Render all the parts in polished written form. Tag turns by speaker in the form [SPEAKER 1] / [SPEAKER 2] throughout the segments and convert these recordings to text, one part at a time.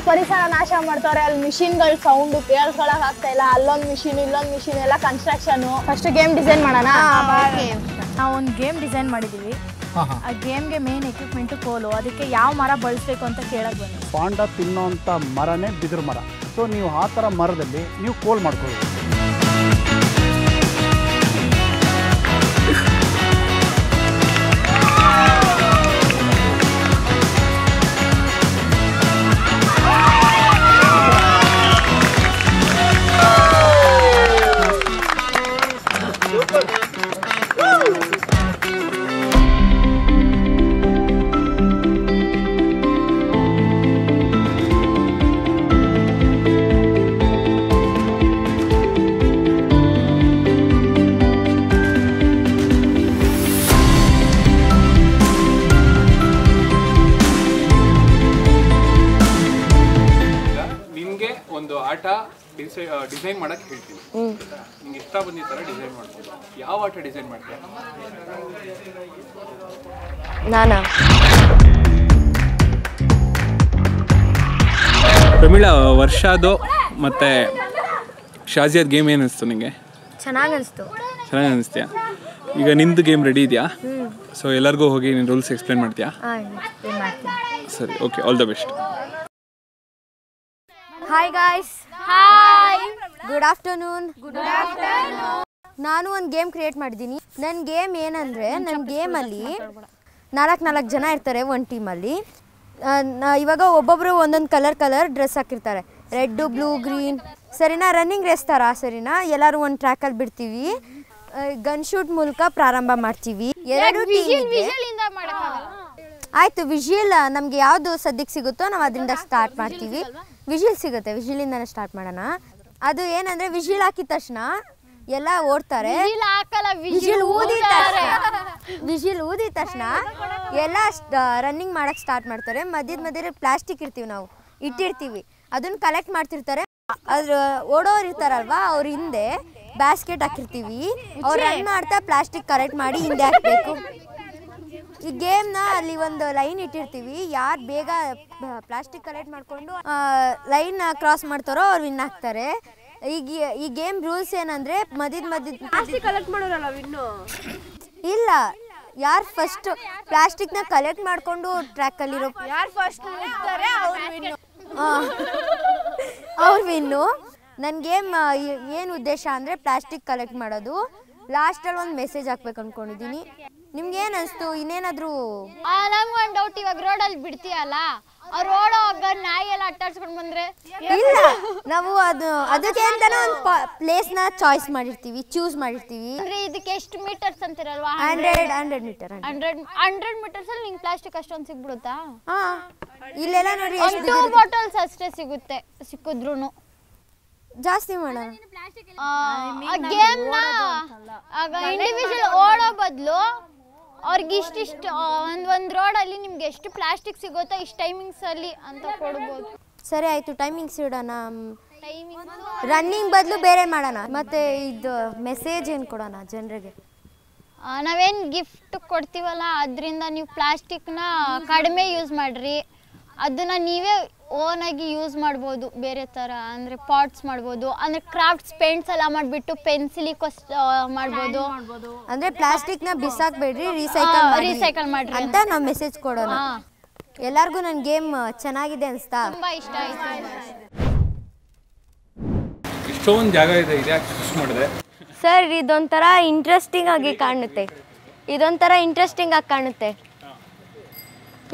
[SPEAKER 1] ಪರಿಸರ ನಾಶ ಮಾಡ್ತಾರೆ. ಅಲ್ಲಿ ಮಿಷಿನ್ಗಳ ಸೌಂಡ್ ಕೇಳಿಸ್ಕೊಳಕ್ ಆಗ್ತಾ ಇಲ್ಲ. ಅಲ್ಲೊಂದು ಮಿಷಿನ್ ಇಲ್ಲೊಂದು ಮಿಷಿನ್ ಎಲ್ಲ ಕನ್ಸ್ಟ್ರಕ್ಷನ್. ಫಸ್ಟ್ ಗೇಮ್ ಡಿಸೈನ್ ಮಾಡೋಣ.
[SPEAKER 2] ನಾವು ಒಂದು ಗೇಮ್ ಡಿಸೈನ್ ಮಾಡಿದ್ದೀವಿ. ಆ ಗೇಮ್ಗೆ ಮೇನ್ ಎಕ್ವಿಪ್ಮೆಂಟು ಕೋಲು. ಅದಕ್ಕೆ ಯಾವ ಮರ ಬಳಸಬೇಕು ಅಂತ ಕೇಳಕ್ಕೆ ಬಂದು
[SPEAKER 3] ಪಾಂಡ ತಿನ್ನೋಂಥ ಮರನೇ ಬಿದಿರು ಮರ. ಸೊ ನೀವು ಆ ಥರ ಮರದಲ್ಲಿ ನೀವು ಕೋಲ್ ಮಾಡ್ಕೊಳ್ಳಿ.
[SPEAKER 4] ಆಟ ಡಿಸೈನ್ ಮಾಡಕ್ ಹೇಳ್ತೀನಿ. ನಿಂಗೆ ಇಷ್ಟ ಬಂದಿದ್ದ ಥರ ಡಿಸೈನ್ ಮಾಡ್ಬೋದು. ಯಾವ ಆಟ ಡಿಸೈನ್ ಮಾಡ್ತೀಯ?
[SPEAKER 1] ನಾನಾ
[SPEAKER 4] ಪ್ರಮೀಳಾ, ವರ್ಷದು ಮತ್ತೆ ಶಾಜಿಯಾದ್ ಗೇಮ್ ಏನು ಅನಿಸ್ತು ನಿಂಗೆ?
[SPEAKER 1] ಚೆನ್ನಾಗಿ ಅನಿಸ್ತು.
[SPEAKER 4] ಚೆನ್ನಾಗಿ ಅನಿಸ್ತೀಯಾ? ಈಗ ನಿಂದು ಗೇಮ್ ರೆಡಿ ಇದೆಯಾ? ಸೊ ಎಲ್ಲರಿಗೂ ಹೋಗಿ ನೀನು ರೂಲ್ಸ್ ಎಕ್ಸ್ಪ್ಲೇನ್ ಮಾಡ್ತೀಯಾ? ಸರಿ, okay, all the best.
[SPEAKER 1] Hi guys.
[SPEAKER 5] Hi,
[SPEAKER 1] good afternoon. ನಾನು ಒಂದು ಗೇಮ್ ಕ್ರಿಯೇಟ್ ಮಾಡಿದ್ದೀನಿ. ನನ್ನ ಗೇಮ್ ಏನಂದರೆ, ನನ್ನ ಗೇಮಲ್ಲಿ 4 ಜನ ಇರ್ತಾರೆ ಒಂದು ಟೀಮಲ್ಲಿ. ಇವಾಗ ಒಬ್ಬೊಬ್ಬರು ಒಂದೊಂದು ಕಲರ್ ಡ್ರೆಸ್ ಹಾಕಿರ್ತಾರೆ. Red, blue, green. ಸರಿನಾ? ರನ್ನಿಂಗ್ ರೇಸ್ ಥರ. ಸರಿನಾ? ಎಲ್ಲರೂ ಒಂದು ಟ್ರ್ಯಾಕಲ್ಲಿ ಬಿಡ್ತೀವಿ. ಗನ್ ಶೂಟ್ ಮೂಲಕ ಪ್ರಾರಂಭ ಮಾಡ್ತೀವಿ. 2 ಟೀಮ್ ಆಯಿತು. ವಿಜುವಲ್ ನಮಗೆ ಯಾವುದು ಸದ್ಯಕ್ಕೆ ಸಿಗುತ್ತೋ ನಾವು ಅದರಿಂದ ಸ್ಟಾರ್ಟ್ ಮಾಡ್ತೀವಿ. ವಿಜುವಲ್ ಸಿಗುತ್ತೆ, ವಿಜುವಲಿಂದನೇ ಸ್ಟಾರ್ಟ್ ಮಾಡೋಣ. ಅದು ಏನಂದರೆ, ವಿಜುವಲ್ ಹಾಕಿದ ತಕ್ಷಣ ಎಲ್ಲ ಓಡ್ತಾರೆ. ವಿಜುವಲ್ ಊದಿದ ತಕ್ಷಣ ಎಲ್ಲ ರನ್ನಿಂಗ್ ಮಾಡೋಕ್ಕೆ ಸ್ಟಾರ್ಟ್ ಮಾಡ್ತಾರೆ. ಮಧ್ಯದಲ್ಲಿ ಪ್ಲಾಸ್ಟಿಕ್ ನಾವು ಇಟ್ಟಿರ್ತೀವಿ, ಅದನ್ನು ಕಲೆಕ್ಟ್ ಮಾಡ್ತಿರ್ತಾರೆ. ಅದ್ರ ಓಡೋರು ಇರ್ತಾರಲ್ವಾ, ಅವ್ರ ಹಿಂದೆ ಬ್ಯಾಸ್ಕೆಟ್ ಹಾಕಿರ್ತೀವಿ. ಅವ್ರು ರನ್ ಮಾಡ್ತಾ ಪ್ಲಾಸ್ಟಿಕ್ ಕಲೆಕ್ಟ್ ಮಾಡಿ ಹಿಂದೆ ಹಾಕಬೇಕು. ಈ ಗೇಮ್ನ ಅಲ್ಲಿ ಒಂದು ಲೈನ್ ಇಟ್ಟಿರ್ತೀವಿ. ಯಾರು ಬೇಗ ಪ್ಲಾಸ್ಟಿಕ್ ಕಲೆಕ್ಟ್ ಮಾಡಿಕೊಂಡು ಲೈನ್ ಕ್ರಾಸ್ ಮಾಡ್ತಾರೋ ಅವ್ರು ವಿನ್ ಆಗ್ತಾರೆ. ಈ ಗೇಮ್ ರೂಲ್ಸ್ ಏನಂದರೆ, ಪ್ಲಾಸ್ಟಿಕ್ ಕಲೆಕ್ಟ್ ಮಾಡೋರಲ್ಲ ವಿನ್ನು. ಇಲ್ಲ, ಯಾರು ಫಸ್ಟ್ ಪ್ಲಾಸ್ಟಿಕ್ನ ಕಲೆಕ್ಟ್ ಮಾಡಿಕೊಂಡು ಟ್ರ್ಯಾಕಲ್ಲಿರೋ ಯಾರು ಫಸ್ಟ್ ಅವ್ರು ವಿನ್ನು. ನನ್ನ ಗೇಮ್ ಏನು ಉದ್ದೇಶ ಅಂದರೆ ಪ್ಲಾಸ್ಟಿಕ್ ಕಲೆಕ್ಟ್ ಮಾಡೋದು. ಲಾಸ್ಟಲ್ಲಿ ಒಂದು ಮೆಸೇಜ್ ಹಾಕ್ಬೇಕು ಅಂದ್ಕೊಂಡಿದ್ದೀನಿ. ನಿಮ್ಗೆ ಏನು ಅನಿಸ್ತು? ಇನ್ನೇನಾದರೂ?
[SPEAKER 5] ನಮ್ಗೊಂದು ಡೌಟ್. ಇವಾಗ ರೋಡಲ್ಲಿ ಬಿಡ್ತೀಯಲ್ಲ, ಅವ್ರು ಓಡೋವಾಗ ನಾಯಿ ಎಲ್ಲ ಅಟ್ಟಾಡ್ಸ್ಕೊಂಡು ಬಂದರೆ?
[SPEAKER 1] ಇಲ್ಲ, ನಾವು ಅದಕ್ಕೆ ಅಂತಾನೆ ಒಂದು ಪ್ಲೇಸ್ನ ಚಾಯ್ಸ್ ಮಾಡಿರ್ತೀವಿ, ಚೂಸ್ ಮಾಡಿರ್ತೀವಿ.
[SPEAKER 5] ಅಂದರೆ ಇದಕ್ಕೆ ಎಷ್ಟು ಮೀಟರ್ಸ್ ಅಂತಿರಲ್ವಾ?
[SPEAKER 1] 100 ಮೀಟರ್.
[SPEAKER 5] 100 ಮೀಟರ್ಸಲ್ಲಿ ನಿಂಗೆ ಪ್ಲಾಸ್ಟಿಕ್ ಅಷ್ಟೊಂದು ಸಿಗ್ಬಿಡುತ್ತಾ?
[SPEAKER 1] ಹಾಂ, ಇಲ್ಲೆಲ್ಲ ನೋಡಿ,
[SPEAKER 5] 2 ಬಾಟಲ್ಸ್ ಅಷ್ಟೇ ಸಿಗುತ್ತೆ. ಸಿಕ್ಕಿದ್ರು
[SPEAKER 1] ಜಾಸ್ತಿ ಮಾಡೋಣ.
[SPEAKER 5] ಗೇಮ್ನ ಇಂಡಿವಿಜುವಲ್ ಓಡೋ ಬದಲು ಅವ್ರಿಗೆ ಇಷ್ಟಿಷ್ಟು ಒಂದು ರೋಡಲ್ಲಿ ನಿಮ್ಗೆ ಎಷ್ಟು ಪ್ಲಾಸ್ಟಿಕ್ ಸಿಗುತ್ತೋ ಇಷ್ಟು ಟೈಮಿಂಗ್ಸಲ್ಲಿ ಅಂತ ಕೊಡ್ಬೋದು.
[SPEAKER 1] ಸರಿ ಆಯಿತು, ಟೈಮಿಂಗ್ಸ್ ಇಡೋಣ. ರನ್ನಿಂಗ್ ಬದಲು ಬೇರೆ ಮಾಡೋಣ. ಮತ್ತು ಇದು ಮೆಸೇಜ್ ಏನು ಕೊಡೋಣ ಜನರಿಗೆ?
[SPEAKER 5] ನಾವೇನು ಗಿಫ್ಟ್ ಕೊಡ್ತೀವಲ್ಲ, ಅದರಿಂದ ನೀವು ಪ್ಲಾಸ್ಟಿಕ್ನ ಕಡಿಮೆ ಯೂಸ್ ಮಾಡಿರಿ. ಅದನ್ನು ನೀವೇ ಓನಾಗಿ ಯೂಸ್ ಮಾಡ್ಬೋದು. ಬೇರೆ ಥರ ಅಂದರೆ ಪಾಟ್ಸ್ ಮಾಡ್ಬೋದು, ಅಂದರೆ ಕ್ರಾಫ್ಟ್ಸ್ ಪೇಂಟ್ಸ್ ಎಲ್ಲ ಮಾಡಿಬಿಟ್ಟು ಪೆನ್ಸಿಲಿಕೋಸ್ ಮಾಡ್ಬೋದು.
[SPEAKER 1] ಅಂದರೆ ಪ್ಲಾಸ್ಟಿಕ್ನ ಬಿಸಾಕಬೇಡ್ರಿ, ರಿಸೈಕಲ್ ಮಾಡಿರಿ ಅಂತ ನಾವು ಮೆಸೇಜ್ ಕೊಡೋಣ. ಎಲ್ಲರಿಗೂ ನನ್ನ ಗೇಮ್ ಚೆನ್ನಾಗಿದೆ ಅನಿಸ್ತಾ?
[SPEAKER 5] ತುಂಬ ಇಷ್ಟ ಆಯಿತು.
[SPEAKER 4] ಇಷ್ಟೊಂದು ಜಾಗ ಇದೆ, ಯಾಕೆ ಚೂಸ್ ಮಾಡಿದೆ?
[SPEAKER 1] ಸರ್, ಇದೊಂಥರ ಇಂಟ್ರೆಸ್ಟಿಂಗ್ ಆಗಿ ಕಾಣುತ್ತೆ.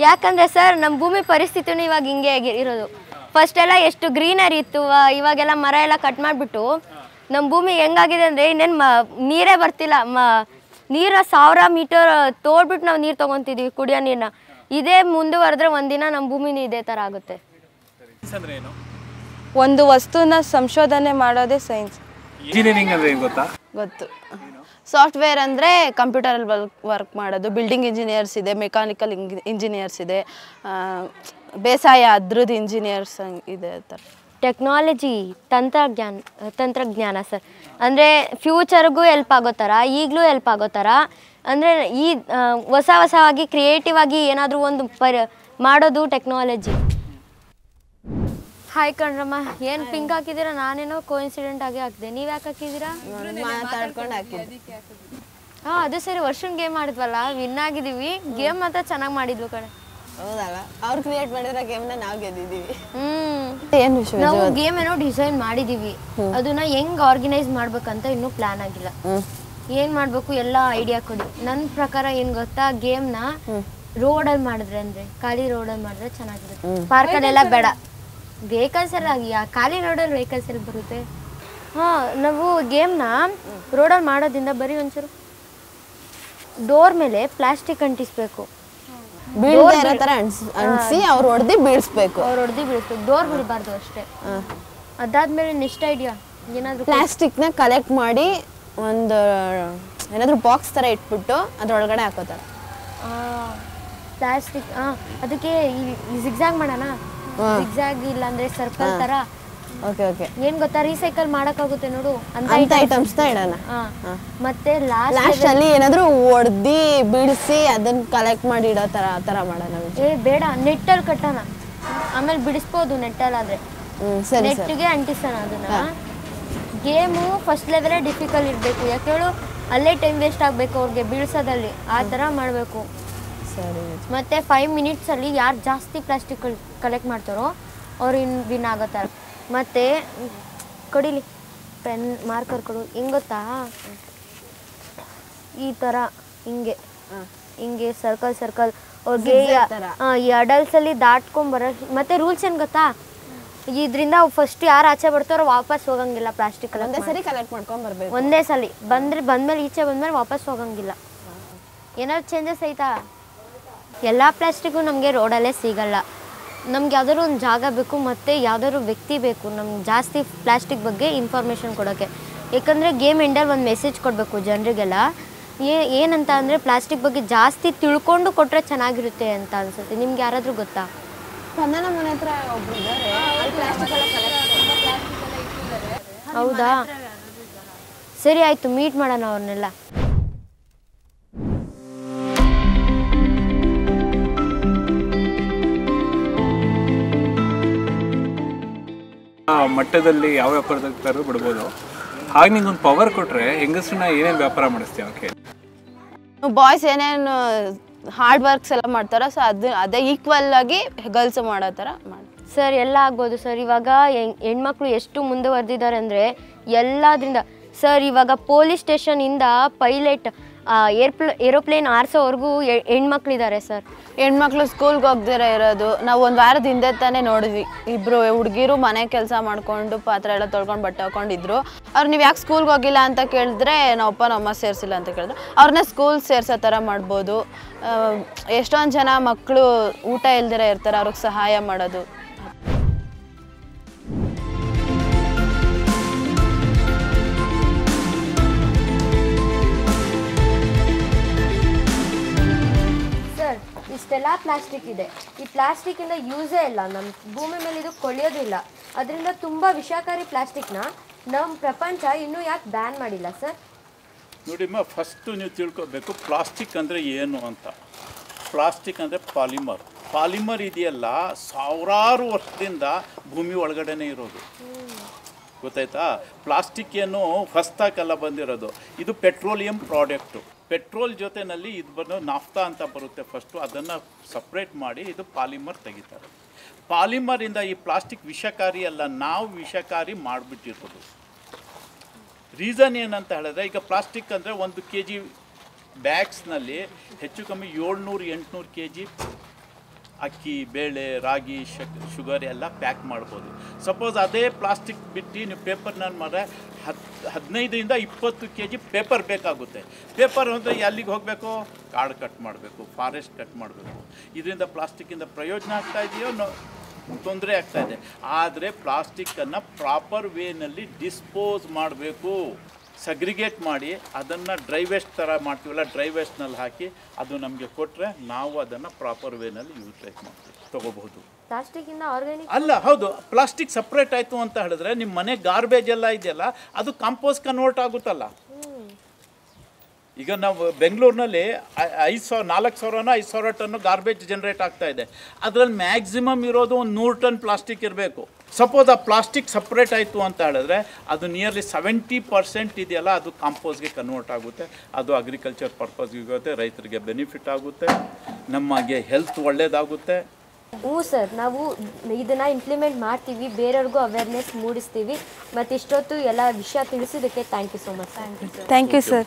[SPEAKER 1] ಯಾಕಂದರೆ ಸರ್, ನಮ್ಮ ಭೂಮಿ ಪರಿಸ್ಥಿತಿನೂ ಇವಾಗ ಹಿಂಗೆ ಇರೋದು. ಫಸ್ಟೆಲ್ಲ ಎಷ್ಟು ಗ್ರೀನರಿ ಇತ್ತು, ಇವಾಗೆಲ್ಲ ಮರ ಎಲ್ಲ ಕಟ್ ಮಾಡಿಬಿಟ್ಟು ನಮ್ಮ ಭೂಮಿ ಹೆಂಗಾಗಿದೆ ಅಂದರೆ, ಇನ್ನೇನು ನೀರೇ ಬರ್ತಿಲ್ಲ. ನೀರು 1000 ಮೀಟರ್ ತೋಡ್ಬಿಟ್ಟು ನಾವು ನೀರು ತೊಗೊತಿದ್ದೀವಿ, ಕುಡಿಯೋ ನೀರನ್ನ. ಇದೇ ಮುಂದುವರೆದ್ರೆ ಒಂದಿನ ನಮ್ಮ ಭೂಮಿನೂ ಇದೇ ಥರ ಆಗುತ್ತೆ.
[SPEAKER 6] ಒಂದು ವಸ್ತುನ ಸಂಶೋಧನೆ ಮಾಡೋದೇ ಸೈನ್ಸ್.
[SPEAKER 4] ಇಂಜಿನಿಯರಿಂಗ್ ಅಂದರೆ ಏನು
[SPEAKER 6] ಗೊತ್ತು. ಸಾಫ್ಟ್ವೇರ್ ಅಂದರೆ ಕಂಪ್ಯೂಟರಲ್ಲಿ ವರ್ಕ್ ಮಾಡೋದು. ಬಿಲ್ಡಿಂಗ್ ಇಂಜಿನಿಯರ್ಸ್ ಇದೆ, ಮೆಕ್ಯಾನಿಕಲ್ ಇಂಜಿನಿಯರ್ಸ್ ಇದೆ, ಬೇಸಾಯ ಅದ್ರದ್ದು ಇಂಜಿನಿಯರ್ಸ್ ಇದೆ. ಆ ಥರ
[SPEAKER 1] ಟೆಕ್ನಾಲಜಿ, ತಂತ್ರಜ್ಞಾನ ಸರ್. ಅಂದರೆ ಫ್ಯೂಚರ್ಗೂ ಹೆಲ್ಪ್ ಆಗೋ ಥರ, ಈಗಲೂ ಹೆಲ್ಪ್ ಆಗೋ ಥರ. ಅಂದರೆ ಈ ಹೊಸವಾಗಿ ಕ್ರಿಯೇಟಿವ್ ಆಗಿ ಏನಾದರೂ ಒಂದು ಮಾಡೋದು ಟೆಕ್ನಾಲಜಿ. ಹಾಯ್ ಕಣ್ರಮ್ಮ, ಏನು ಪಿಂಕ್ ಹಾಕಿದ್ದೀರಾ? ನಾನೇನೋ ಕೋಇನ್ಸಿಡೆಂಟ್ ಆಗಿ ಹಾಕಿದೆ. ನೀವು ಯಾಕೆ ಹಾಕಿದ್ದೀರಾ?
[SPEAKER 6] ಮಾತಾಡ್ಕೊಂಡು ಹಾಕಿದ್ವಿ.
[SPEAKER 1] ಹಾಂ, ಅದು ಸರಿ. ವರ್ಷನ್ ಗೇಮ್ ಮಾಡಿದ್ವಲ್ಲ, ವಿನ್ ಆಗಿದ್ದೀವಿ. ಗೇಮ್ ಮಾತ್ರ ಚೆನ್ನಾಗಿ ಮಾಡಿದ್ವು ಕಣೆ.
[SPEAKER 6] ಹೌದಲ್ಲ, ಅವ್ರು ಕ್ರಿಯೇಟ್ ಮಾಡಿರೋ ಗೇಮ್ನ ನಾವು ಗೆದ್ದಿದ್ದೀವಿ.
[SPEAKER 1] ಏನು ವಿಷಯ? ನಾವು ಗೇಮ್ ಏನೋ ಡಿಸೈನ್ ಮಾಡಿದ್ದೀವಿ, ಅದನ್ನ ಹೆಂಗ್ ಆರ್ಗನೈಸ್ ಮಾಡ್ಬೇಕಂತ ಇನ್ನೂ ಪ್ಲಾನ್ ಆಗಿಲ್ಲ. ಏನ್ ಮಾಡ್ಬೇಕು ಎಲ್ಲ ಐಡಿಯಾ ಕೊಡಿ. ನನ್ನ ಪ್ರಕಾರ ಏನ್ ಗೊತ್ತಾ, ಗೇಮ್ನ ರೋಡಲ್ಲಿ ಮಾಡಿದ್ರೆ, ಅಂದ್ರೆ ಖಾಲಿ ರೋಡಲ್ಲಿ ಮಾಡಿದ್ರೆ ಚೆನ್ನಾಗಿರುತ್ತೆ. ಪಾರ್ಕಲ್ಲೆಲ್ಲ ಬೇಡ, ವೆಹಿಕಲ್ಸ್ ಎಲ್ಲ ಖಾಲಿ ರೋಡಲ್ಲಿ ವೆಹಿಕಲ್ಸ್ ಎಲ್ಲ ಬರುತ್ತೆ. ಹಾಂ, ನಾವು ಗೇಮ್ನ ರೋಡಲ್ಲಿ ಮಾಡೋದ್ರಿಂದ ಬರೀ ಒಂಚೂರು ಡೋರ್ ಮೇಲೆ ಪ್ಲಾಸ್ಟಿಕ್ ಅಂಟಿಸ್ಬೇಕು.
[SPEAKER 6] ಅನ್ಸಿ ಅವ್ರು ಹೊಡೆದು ಬೀಳಿಸ್ಬೇಕು.
[SPEAKER 1] ಡೋರ್ ಬಿಡಬಾರ್ದು ಅಷ್ಟೇ. ಅದಾದ್ಮೇಲೆ ನೆಕ್ಸ್ಟ್ ಐಡಿಯಾ ಏನಾದ್ರು
[SPEAKER 6] ಪ್ಲಾಸ್ಟಿಕ್ನ ಕಲೆಕ್ಟ್ ಮಾಡಿ ಒಂದು ಏನಾದ್ರು ಬಾಕ್ಸ್ ಥರ ಇಟ್ಬಿಟ್ಟು ಅದ್ರೊಳಗಡೆ ಹಾಕೋತಾರೆ.
[SPEAKER 1] ಪ್ಲಾಸ್ಟಿಕ್ ಅದಕ್ಕೆ ಜಿಗ್ಜಾಗ್ ಮಾಡೋಣ. ಜಿಗ್ಜಾಗ್ ಇಲ್ಲ ಅಂದ್ರೆ ಸರ್ಕಲ್ ತರ.
[SPEAKER 6] Okay okay.
[SPEAKER 1] ಏನ್ ಗೊತ್ತಾ, ರೀಸೈಕಲ್ ಮಾಡಕ್ಕಾಗುತ್ತೆ ನೋಡು
[SPEAKER 6] ಅಂತ ಐಟಮ್ಸ್ ನ ಇಡೋಣ.
[SPEAKER 1] ಮತ್ತೆ
[SPEAKER 6] ಲಾಸ್ಟ್ ಅಲ್ಲಿ ಏನಾದ್ರು ಹೊಡೆದಿ ಬೀಳಿಸಿ ಅದನ್ನ ಕಲೆಕ್ಟ್ ಮಾಡಿ ಇಡೋ ತರ ಮಾಡೋಣ.
[SPEAKER 1] ಬೇಡ, ನೆಟ್ಟಲ್ಲಿ ಕಟ್ಟೋಣ, ಆಮೇಲೆ ಬಿಡಿಸ್ಬೋದು ನೆಟ್ಟಲ್ಲಾದ್ರೆ. ನೆಟ್ಟಿಗೆ ಅಂಟಿಸೋಣ ಅದನ್ನ. ಗೇಮು ಫಸ್ಟ್ ಲೆವೆಲೇ ಡಿಫಿಕಲ್ಟ್ ಇರಬೇಕು, ಯಾಕೆ ಹೇಳು, ಅಲ್ಲೇ ಟೈಮ್ ವೇಸ್ಟ್ ಆಗಬೇಕು ಅವ್ರಿಗೆ ಬೀಳ್ಸೋದಲ್ಲಿ. ಆ ಥರ ಮಾಡಬೇಕು.
[SPEAKER 6] ಸರಿ.
[SPEAKER 1] ಮತ್ತು 5 ಮಿನಿಟ್ಸಲ್ಲಿ ಯಾರು ಜಾಸ್ತಿ ಪ್ಲಾಸ್ಟಿಕ್ ಕಲೆಕ್ಟ್ ಮಾಡ್ತಾರೋ ಅವ್ರು ವಿನ್ ಆಗೋತಾರೆ. ಮತ್ತು ಕೊಡಿಲಿ ಪೆನ್ ಮಾರ್ಕರ್ ಕೊಡು. ಹೆಂಗೆ ಗೊತ್ತಾ, ಈ ಥರ ಹಿಂಗೆ ಸರ್ಕಲ್ ಅವ್ರಿಗೆ ಈ ಅಡಲ್ಸಲ್ಲಿ ದಾಟ್ಕೊಂಬರೋ. ಮತ್ತು ರೂಲ್ಸ್ ಏನು ಗೊತ್ತಾ, ಇದರಿಂದ ಫಸ್ಟ್ ಯಾರು ಆಚೆ ಬರ್ತಾರೋ ವಾಪಸ್ ಹೋಗಂಗಿಲ್ಲ. ಪ್ಲಾಸ್ಟಿಕ್
[SPEAKER 6] ಕಲೆಕ್ಟ್ ಮಾಡ್ಕೊಂಡ್ ಬರ್ಬೇಕು
[SPEAKER 1] ಒಂದೇ ಸಲ. ಬಂದ್ಮೇಲೆ ಈಚೆ ಬಂದ್ಮೇಲೆ ವಾಪಸ್ ಹೋಗಂಗಿಲ್ಲ. ಏನಾದ್ರು ಚೇಂಜಸ್ ಐತಾ? ಎಲ್ಲ ಪ್ಲಾಸ್ಟಿಕ್ಕು ನಮಗೆ ರೋಡಲ್ಲೇ ಸಿಗಲ್ಲ. ನಮ್ಗೆ ಯಾವ್ದಾದ್ರು ಒಂದು ಜಾಗ ಬೇಕು, ಮತ್ತು ಯಾವ್ದಾದ್ರು ವ್ಯಕ್ತಿ ಬೇಕು ನಮ್ಗೆ ಜಾಸ್ತಿ ಪ್ಲಾಸ್ಟಿಕ್ ಬಗ್ಗೆ ಇನ್ಫಾರ್ಮೇಷನ್ ಕೊಡೋಕ್ಕೆ. ಯಾಕಂದರೆ ಗೇಮ್ ಎಂಡಲ್ಲಿ ಒಂದು ಮೆಸೇಜ್ ಕೊಡಬೇಕು ಜನರಿಗೆಲ್ಲ. ಏನಂತ ಅಂದರೆ, ಪ್ಲಾಸ್ಟಿಕ್ ಬಗ್ಗೆ ಜಾಸ್ತಿ ತಿಳ್ಕೊಂಡು ಕೊಟ್ಟರೆ ಚೆನ್ನಾಗಿರುತ್ತೆ ಅಂತ ಅನಿಸುತ್ತೆ. ನಿಮ್ಗೆ ಯಾರಾದರೂ ಗೊತ್ತಾ?
[SPEAKER 6] ನನ್ನ ಮನೆ ಹತ್ರ ಒಬ್ರು
[SPEAKER 1] ಹೌದಾ? ಸರಿ ಆಯಿತು, ಮೀಟ್ ಮಾಡೋಣ ಅವ್ರನ್ನೆಲ್ಲ.
[SPEAKER 4] ಮಟ್ಟದಲ್ಲಿ ಯಾವ ವ್ಯಾಪಾರದಾರು ಬಿಡ್ಬೋದು. ಹಾಗೆ ನಿಂಗೊಂದು ಪವರ್ ಕೊಟ್ಟರೆ ಹೆಂಗಸ್ರನ್ನ ಏನೇನು ವ್ಯಾಪಾರ ಮಾಡಿಸ್ತೀವಿ? ಓಕೆ,
[SPEAKER 6] ಬಾಯ್ಸ್ ಏನೇನು ಹಾರ್ಡ್ ವರ್ಕ್ಸ್ ಎಲ್ಲ ಮಾಡ್ತಾರೋ ಸೊ ಅದೇ ಈಕ್ವಲ್ ಆಗಿ ಗರ್ಲ್ಸ್ ಮಾಡೋ ಥರ ಮಾಡಿ.
[SPEAKER 1] ಸರ್, ಎಲ್ಲ ಆಗ್ಬೋದು ಸರ್. ಇವಾಗ ಹೆಣ್ಮಕ್ಳು ಎಷ್ಟು ಮುಂದುವರೆದಿದ್ದಾರೆ ಅಂದರೆ ಎಲ್ಲದ್ರಿಂದ. ಸರ್, ಇವಾಗ ಪೊಲೀಸ್ ಸ್ಟೇಷನಿಂದ ಪೈಲಟ್ ಏರೋಪ್ಲೇನ್ ಆರಿಸೋವರೆಗೂ ಹೆಣ್ಮಕ್ಳಿದ್ದಾರೆ ಸರ್.
[SPEAKER 6] ಹೆಣ್ಮಕ್ಳು ಸ್ಕೂಲ್ಗೆ ಹೋಗ್ದಿರ ಇರೋದು ನಾವು ಒಂದು ವಾರದ ಹಿಂದೆ ತಾನೇ ನೋಡಿದ್ವಿ. ಇಬ್ಬರು ಹುಡುಗಿರು ಮನೆ ಕೆಲಸ ಮಾಡ್ಕೊಂಡು ಪಾತ್ರೆ ಎಲ್ಲ ತೊಳ್ಕೊಂಡು ಬಟ್ಟೆ ಹಾಕೊಂಡಿದ್ರು. ಅವ್ರು ನೀವು ಯಾಕೆ ಸ್ಕೂಲ್ಗೆ ಹೋಗಿಲ್ಲ ಅಂತ ಕೇಳಿದ್ರೆ ನಾವಪ್ಪ ನಮ್ಮಮ್ಮ ಸೇರಿಸಿಲ್ಲ ಅಂತ ಕೇಳಿದ್ರು. ಅವ್ರನ್ನ ಸ್ಕೂಲ್ ಸೇರಿಸೋ ಥರ ಮಾಡ್ಬೋದು. ಎಷ್ಟೊಂದು ಜನ ಮಕ್ಕಳು ಊಟ ಇಲ್ದಿರ ಇರ್ತಾರೆ, ಅವ್ರಿಗೆ ಸಹಾಯ ಮಾಡೋದು.
[SPEAKER 1] ಇಷ್ಟೆಲ್ಲ ಪ್ಲಾಸ್ಟಿಕ್ ಇದೆ. ಈ ಪ್ಲಾಸ್ಟಿಕ್ಕಿಂದ ಯೂಸೇ ಇಲ್ಲ, ನಮ್ಮ ಭೂಮಿ ಮೇಲೆ ಇದು ಕೊಳೆಯೋದಿಲ್ಲ. ಅದರಿಂದ ತುಂಬ ವಿಷಕಾರಿ ಪ್ಲಾಸ್ಟಿಕ್ನ ನಮ್ಮ ಪ್ರಪಂಚ ಇನ್ನೂ ಯಾಕೆ ಬ್ಯಾನ್ ಮಾಡಿಲ್ಲ ಸರ್?
[SPEAKER 7] ನೋಡಿಮ್ಮ, ಫಸ್ಟು ನೀವು ತಿಳ್ಕೊಬೇಕು ಪ್ಲಾಸ್ಟಿಕ್ ಅಂದರೆ ಏನು ಅಂತ. ಪ್ಲಾಸ್ಟಿಕ್ ಅಂದರೆ ಪಾಲಿಮರ್ ಇದೆಯಲ್ಲ, ಸಾವಿರಾರು ವರ್ಷದಿಂದ ಭೂಮಿ ಒಳಗಡೆನೇ ಇರೋದು. ಗೊತ್ತಾಯ್ತಾ? ಪ್ಲಾಸ್ಟಿಕ್ ಏನು ಹೊಸ್ತಾಗೆಲ್ಲ ಬಂದಿರೋದು. ಇದು ಪೆಟ್ರೋಲಿಯಂ ಪ್ರಾಡಕ್ಟು. ಪೆಟ್ರೋಲ್ ಜೊತೆಯಲ್ಲಿ ಇದು ಬಂದು ನಾಫ್ತಾ ಅಂತ ಬರುತ್ತೆ ಫಸ್ಟು, ಅದನ್ನು ಸಪ್ರೇಟ್ ಮಾಡಿ ಇದು ಪಾಲಿಮರ್ ತೆಗಿತಾರೆ. ಪಾಲಿಮರಿಂದ ಈ ಪ್ಲಾಸ್ಟಿಕ್ ವಿಷಕಾರಿ ಅಲ್ಲ, ನಾವು ವಿಷಕಾರಿ ಮಾಡಿಬಿಟ್ಟಿರೋದು. ರೀಸನ್ ಏನಂತ ಹೇಳಿದ್ರೆ, ಈಗ ಪ್ಲಾಸ್ಟಿಕ್ ಅಂದರೆ 1 kg ಬ್ಯಾಗ್ಸ್ನಲ್ಲಿ ಹೆಚ್ಚು ಕಮ್ಮಿ 700-800 kg ಅಕ್ಕಿ, ಬೇಳೆ, ರಾಗಿ, ಶುಗರ್ ಎಲ್ಲ ಪ್ಯಾಕ್ ಮಾಡ್ಬೋದು. ಸಪೋಸ್ ಅದೇ ಪ್ಲಾಸ್ಟಿಕ್ ಬಿಟ್ಟು ನೀವು ಪೇಪರ್ನಲ್ಲಿ ಮಾಡಿದ್ರೆ 15-20 kg ಪೇಪರ್ ಬೇಕಾಗುತ್ತೆ. ಪೇಪರ್ ಅಂದರೆ ಎಲ್ಲಿಗೆ ಹೋಗಬೇಕು? ಕಾಡು ಕಟ್ ಮಾಡಬೇಕು, ಫಾರೆಸ್ಟ್ ಕಟ್ ಮಾಡಬೇಕು. ಇದರಿಂದ ಪ್ಲಾಸ್ಟಿಕ್ಕಿಂದ ಪ್ರಯೋಜನ ಆಗ್ತಾ ಇದೆಯೋ ತೊಂದರೆ ಆಗ್ತಾಯಿದೆ. ಆದರೆ ಪ್ಲಾಸ್ಟಿಕ್ಕನ್ನು ಪ್ರಾಪರ್ ವೇನಲ್ಲಿ ಡಿಸ್ಪೋಸ್ ಮಾಡಬೇಕು. ಸಗ್ರಿಗೇಟ್ ಮಾಡಿ ಅದನ್ನು ಡ್ರೈ ವೇಸ್ಟ್ ಥರ ಮಾಡ್ತೀವಲ್ಲ, ಡ್ರೈ ವೇಸ್ಟ್ನಲ್ಲಿ ಹಾಕಿ ಅದು ನಮಗೆ ಕೊಟ್ಟರೆ ನಾವು ಅದನ್ನು ಪ್ರಾಪರ್ ವೇನಲ್ಲಿ ಯೂಟಿಲೈಸ್ ಮಾಡ್ತೀವಿ, ತೊಗೋಬಹುದು.
[SPEAKER 1] ಪ್ಲಾಸ್ಟಿಕ್ಕಿಂದ ಆರ್ಗ್ಯಾನಿಕ್
[SPEAKER 7] ಅಲ್ಲ, ಹೌದು. ಪ್ಲಾಸ್ಟಿಕ್ ಸಪ್ರೇಟ್ ಆಯಿತು ಅಂತ ಹೇಳಿದ್ರೆ ನಿಮ್ಮ ಮನೆ ಗಾರ್ಬೇಜ್ ಎಲ್ಲ ಇದೆಯಲ್ಲ, ಅದು ಕಾಂಪೋಸ್ಟ್ ಕನ್ವರ್ಟ್ ಆಗುತ್ತಲ್ಲ. ಈಗ ನಾವು ಬೆಂಗಳೂರಿನಲ್ಲಿ 4,000-5,000 ಟನ್ನು ಗಾರ್ಬೇಜ್ ಜನ್ರೇಟ್ ಆಗ್ತಾ ಇದೆ. ಅದರಲ್ಲಿ ಮ್ಯಾಕ್ಸಿಮಮ್ ಇರೋದು ಒಂದು 100 ಟನ್ ಪ್ಲಾಸ್ಟಿಕ್ ಇರಬೇಕು. ಸಪೋಸ್ ಆ ಪ್ಲಾಸ್ಟಿಕ್ ಸಪ್ರೇಟ್ ಆಯಿತು ಅಂತ ಹೇಳಿದ್ರೆ ಅದು ನಿಯರ್ಲಿ 70% ಇದೆಯಲ್ಲ ಅದು ಕಾಂಪೋಸ್ಗೆ ಕನ್ವರ್ಟ್ ಆಗುತ್ತೆ. ಅದು ಅಗ್ರಿಕಲ್ಚರ್ ಪರ್ಪಸ್ಗೆ ಆಗುತ್ತೆ, ರೈತರಿಗೆ ಬೆನಿಫಿಟ್ ಆಗುತ್ತೆ, ನಮಗೆ ಹೆಲ್ತ್ ಒಳ್ಳೆಯದಾಗುತ್ತೆ.
[SPEAKER 1] ಹ್ಞೂ ಸರ್, ನಾವು ಇದನ್ನು ಇಂಪ್ಲಿಮೆಂಟ್ ಮಾಡ್ತೀವಿ, ಬೇರೆಯವ್ರಿಗೂ ಅವೇರ್ನೆಸ್ ಮೂಡಿಸ್ತೀವಿ. ಮತ್ತು ಇಷ್ಟೊತ್ತು ಎಲ್ಲ ವಿಷಯ ತಿಳಿಸಿದ್ದಕ್ಕೆ thank you so much.
[SPEAKER 6] Thank you sir.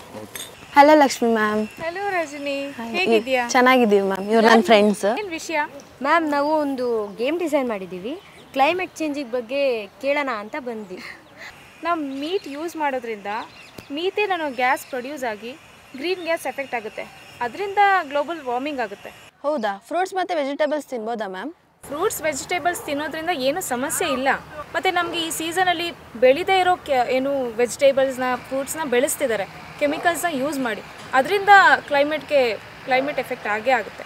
[SPEAKER 6] Hello Lakshmi ma'am.
[SPEAKER 8] Hello Rajani, ಹೇಗಿದ್ಯಾ?
[SPEAKER 6] ಚೆನ್ನಾಗಿದ್ದೀವಿ ಮ್ಯಾಮ್, ಇವ್ರು ನನ್ನ ಫ್ರೆಂಡ್ಸ್.
[SPEAKER 8] ಏನು ವಿಷಯ?
[SPEAKER 1] ಮ್ಯಾಮ್, ನಾವು ಒಂದು ಗೇಮ್ ಡಿಸೈನ್ ಮಾಡಿದ್ದೀವಿ, ಕ್ಲೈಮೇಟ್ ಚೇಂಜಿಗೆ ಬಗ್ಗೆ ಕೇಳೋಣ ಅಂತ ಬಂದ್ವಿ.
[SPEAKER 8] ನಾವು ಮೀಟ್ ಯೂಸ್ ಮಾಡೋದ್ರಿಂದ ಮೀಥೇನ್ ಅನ್ನೋ ಗ್ಯಾಸ್ ಪ್ರೊಡ್ಯೂಸ್ ಆಗಿ ಗ್ರೀನ್ ಗ್ಯಾಸ್ ಎಫೆಕ್ಟ್ ಆಗುತ್ತೆ, ಅದರಿಂದ ಗ್ಲೋಬಲ್ ವಾರ್ಮಿಂಗ್ ಆಗುತ್ತೆ.
[SPEAKER 6] ಹೌದಾ? ಫ್ರೂಟ್ಸ್ ಮತ್ತು ವೆಜಿಟೇಬಲ್ಸ್ ತಿನ್ಬೋದಾ ಮ್ಯಾಮ್?
[SPEAKER 8] ಫ್ರೂಟ್ಸ್ ವೆಜಿಟೇಬಲ್ಸ್ ತಿನ್ನೋದ್ರಿಂದ ಏನೂ ಸಮಸ್ಯೆ ಇಲ್ಲ. ಮತ್ತು ನಮಗೆ ಈ ಸೀಸನಲ್ಲಿ ಬೆಳೀದೇ ಇರೋ ಏನು ವೆಜಿಟೇಬಲ್ಸ್ನ ಫ್ರೂಟ್ಸ್ನ ಬೆಳೆಸ್ತಿದ್ದಾರೆ ಕೆಮಿಕಲ್ಸ್ನ ಯೂಸ್ ಮಾಡಿ, ಅದರಿಂದ ಕ್ಲೈಮೇಟ್ ಎಫೆಕ್ಟ್ ಆಗೇ ಆಗುತ್ತೆ.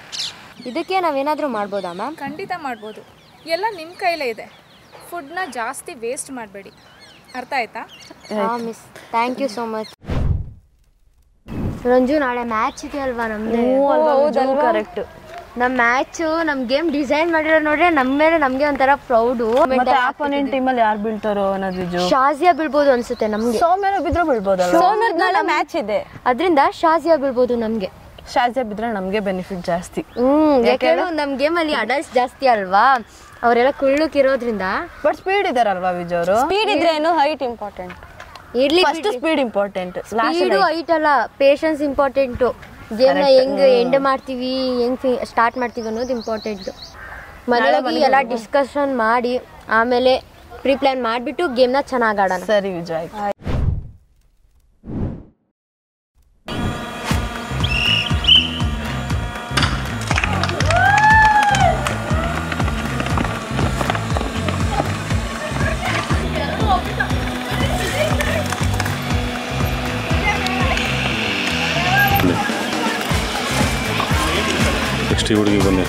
[SPEAKER 1] ಇದಕ್ಕೆ ನಾವೇನಾದರೂ ಮಾಡ್ಬೋದಾ ಮ್ಯಾಮ್?
[SPEAKER 8] ಖಂಡಿತ ಮಾಡ್ಬೋದು, ಎಲ್ಲ ನಿಮ್ಮ ಕೈಲೇ ಇದೆ. ಫುಡ್ನ ಜಾಸ್ತಿ ವೇಸ್ಟ್ ಮಾಡಬೇಡಿ, ಅರ್ಥ ಆಯ್ತಾ?
[SPEAKER 1] ಹಾಂ miss, thank you so much. Ranju, ನಾಳೆ ಮ್ಯಾಚ್ ಇದೆ ಅಲ್ವಾ ನಮ್ಮದು?
[SPEAKER 6] ಕರೆಕ್ಟ್.
[SPEAKER 1] ನಮ್ಮ ಮ್ಯಾಚು, ನಮ್ಮ ಗೇಮ್ ಡಿಸೈನ್ ಮಾಡಿರೋ ನೋಡ್ರೆ ನಮ್ಮ ಮೇಲೆ ನಮಗೆ ಒಂಥರ ಪ್ರೌಡು.
[SPEAKER 6] ಆಪೋನೆಂಟ್ ಟೀಮಲ್ಲಿ ಯಾರು ಬೀಳ್ತಾರೋ ಅನ್ನೋದು.
[SPEAKER 1] ಶಾಜಿಯಾ ಬೀಳ್ಬೋದು ಅನ್ಸುತ್ತೆ ನಮಗೆ.
[SPEAKER 6] ಸೌಮ್ಯರು ಬಿದ್ರೂ ಬೀಳ್ಬೋದಲ್ಲ? ಸೌಮ್ಯದ ಮ್ಯಾಚ್ ಇದೆ,
[SPEAKER 1] ಅದರಿಂದ ಶಾಜಿಯಾ ಬೀಳ್ಬೋದು ನಮಗೆ.
[SPEAKER 6] ಶಾಜಿಯಾ ಬಿದ್ರೆ ನಮಗೆ ಬೆನಿಫಿಟ್ ಜಾಸ್ತಿ.
[SPEAKER 1] ಯಾಕೆ ನಮ್ಮ ಗೇಮಲ್ಲಿ ಅಡಲ್ಟ್ಸ್ ಜಾಸ್ತಿ ಅಲ್ವಾ, ಅವರೆಲ್ಲ ಕುಳ್ಳುಕಿರೋದ್ರಿಂದ.
[SPEAKER 6] ಬಟ್ ಸ್ಪೀಡ್ ಇದಾರಲ್ವಾ ವಿಜಯ್ ಅವರು? ಸ್ಪೀಡ್ ಇದ್ರೆ ಏನು, ಹೈಟ್ ಇಂಪಾರ್ಟೆಂಟ್
[SPEAKER 1] ಇರ್ಲಿ.
[SPEAKER 6] First speed important,
[SPEAKER 1] speed height ಅಲ್ಲ, ಪೇಷನ್ಸ್ ಇಂಪಾರ್ಟೆಂಟು. ಗೇಮ್ನ ಹೆಂಗ್ ಎಂಡ್ ಮಾಡ್ತೀವಿ, ಹೆಂಗ್ ಸ್ಟಾರ್ಟ್ ಮಾಡ್ತೀವಿ ಅನ್ನೋದು ಇಂಪಾರ್ಟೆಂಟು. ಮನೆಯಲ್ಲಿ ಎಲ್ಲ ಡಿಸ್ಕಷನ್ ಮಾಡಿ ಆಮೇಲೆ ಪ್ರೀ ಪ್ಲಾನ್ ಮಾಡಿಬಿಟ್ಟು ಗೇಮ್ನ ಚೆನ್ನಾಗಿ ಆಡೋಣ.
[SPEAKER 6] ಸರಿ ವಿಜಯ್.
[SPEAKER 9] ನೆಕ್ಸ್ಟ್ ಹುಡುಗಿ ಬನ್ನಿ.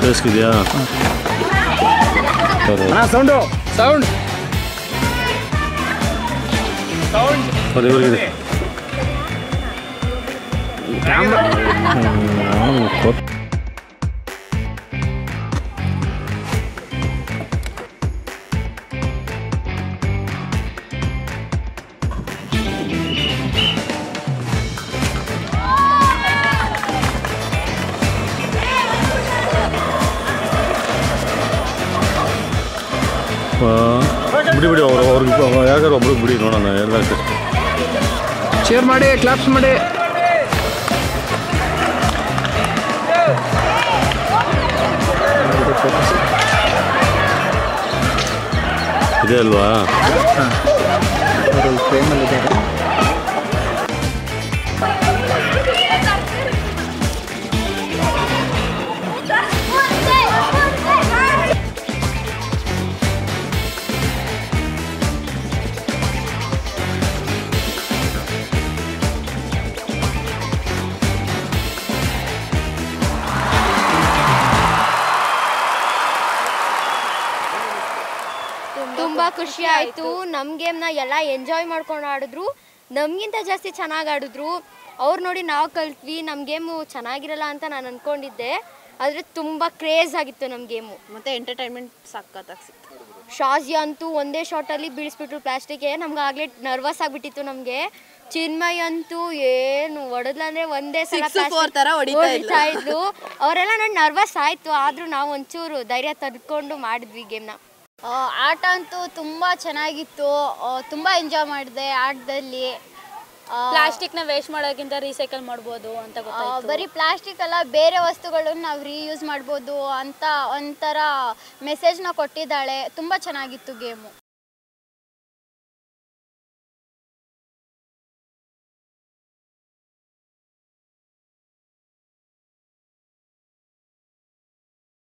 [SPEAKER 9] ಕೇಳಿಸ್ಕಿದ್ಯಾ?
[SPEAKER 3] ಸೌಂಡು
[SPEAKER 4] ಸೌಂಡ್
[SPEAKER 9] ಅದು ಇವ್ರಿಗಿದೆ. ಬಿಡಿ ಅವ್ರಿಗೆ ಯಾರು ಒಬ್ರಿಗೆ ಬಿಡಿ ನೋಡೋಣ. ಎಲ್ಲ
[SPEAKER 4] ಶೇರ್ ಮಾಡಿ, ಕ್ಲಾಪ್ಸ್ ಮಾಡಿ.
[SPEAKER 9] ಇದೆ ಅಲ್ವಾ?
[SPEAKER 1] ತುಂಬಾ ಖುಷಿ ಆಯ್ತು. ನಮ್ಮ ಗೇಮ್ನ ಎಲ್ಲ ಎಂಜಾಯ್ ಮಾಡ್ಕೊಂಡು ಆಡಿದ್ರು, ನಮಗಿಂತ ಜಾಸ್ತಿ ಚೆನ್ನಾಗಿ ಆಡಿದ್ರು. ಅವ್ರು ನೋಡಿ ನಾವು ಕಲ್ತ್ವಿ. ನಮ್ಮ ಗೇಮು ಚೆನ್ನಾಗಿರಲ್ಲ ಅಂತ ನಾನು ಅಂದ್ಕೊಂಡಿದ್ದೆ, ಆದರೆ ತುಂಬ ಕ್ರೇಜ್ ಆಗಿತ್ತು ನಮ್ಮ ಗೇಮು.
[SPEAKER 6] ಮತ್ತು ಎಂಟರ್ಟೈನ್ಮೆಂಟ್ ಸಕ್ಕತ್ತಾಗಿ ಸಿಕ್ತು.
[SPEAKER 1] ಶಾಜಿಯಾ ಅಂತೂ ಒಂದೇ ಶಾರ್ಟಲ್ಲಿ ಬೀಳಿಸ್ಬಿಟ್ರು ಪ್ಲಾಸ್ಟಿಕ್ಗೆ. ನಮ್ಗೆ ಆಗಲೇ ನರ್ವಸ್ ಆಗಿಬಿಟ್ಟಿತ್ತು ನಮಗೆ. ಚಿನ್ಮಯ್ ಅಂತೂ ಏನು ಹೊಡೆದ್ಲಂದ್ರೆ ಒಂದೇ ಸಲ ಹೊಡಿತಾ ಇದ್ಲು. ಅವರೆಲ್ಲ ನೋಡಿ ನರ್ವಸ್ ಆಯಿತು, ಆದರೂ ನಾವು ಒಂಚೂರು ಧೈರ್ಯ ತೆಗೆದುಕೊಂಡು ಮಾಡಿದ್ವಿ ಗೇಮ್ನ.
[SPEAKER 5] ಆಟ ಅಂತೂ ತುಂಬ ಚೆನ್ನಾಗಿತ್ತು, ತುಂಬ ಎಂಜಾಯ್ ಮಾಡಿದೆ ಆಟದಲ್ಲಿ.
[SPEAKER 2] ಪ್ಲಾಸ್ಟಿಕ್ನ ವೇಸ್ಟ್ ಮಾಡೋಕ್ಕಿಂತ ರೀಸೈಕಲ್ ಮಾಡ್ಬೋದು ಅಂತ ಗೊತ್ತಾಯ್ತು.
[SPEAKER 5] ಬರೀ ಪ್ಲಾಸ್ಟಿಕ್ ಅಲ್ಲ, ಬೇರೆ ವಸ್ತುಗಳನ್ನು ನಾವು ರೀಯೂಸ್ ಮಾಡ್ಬೋದು ಅಂತ ಒಂಥರ ಮೆಸೇಜ್ನ ಕೊಟ್ಟಿದ್ದಾಳೆ. ತುಂಬ ಚೆನ್ನಾಗಿತ್ತು ಗೇಮು.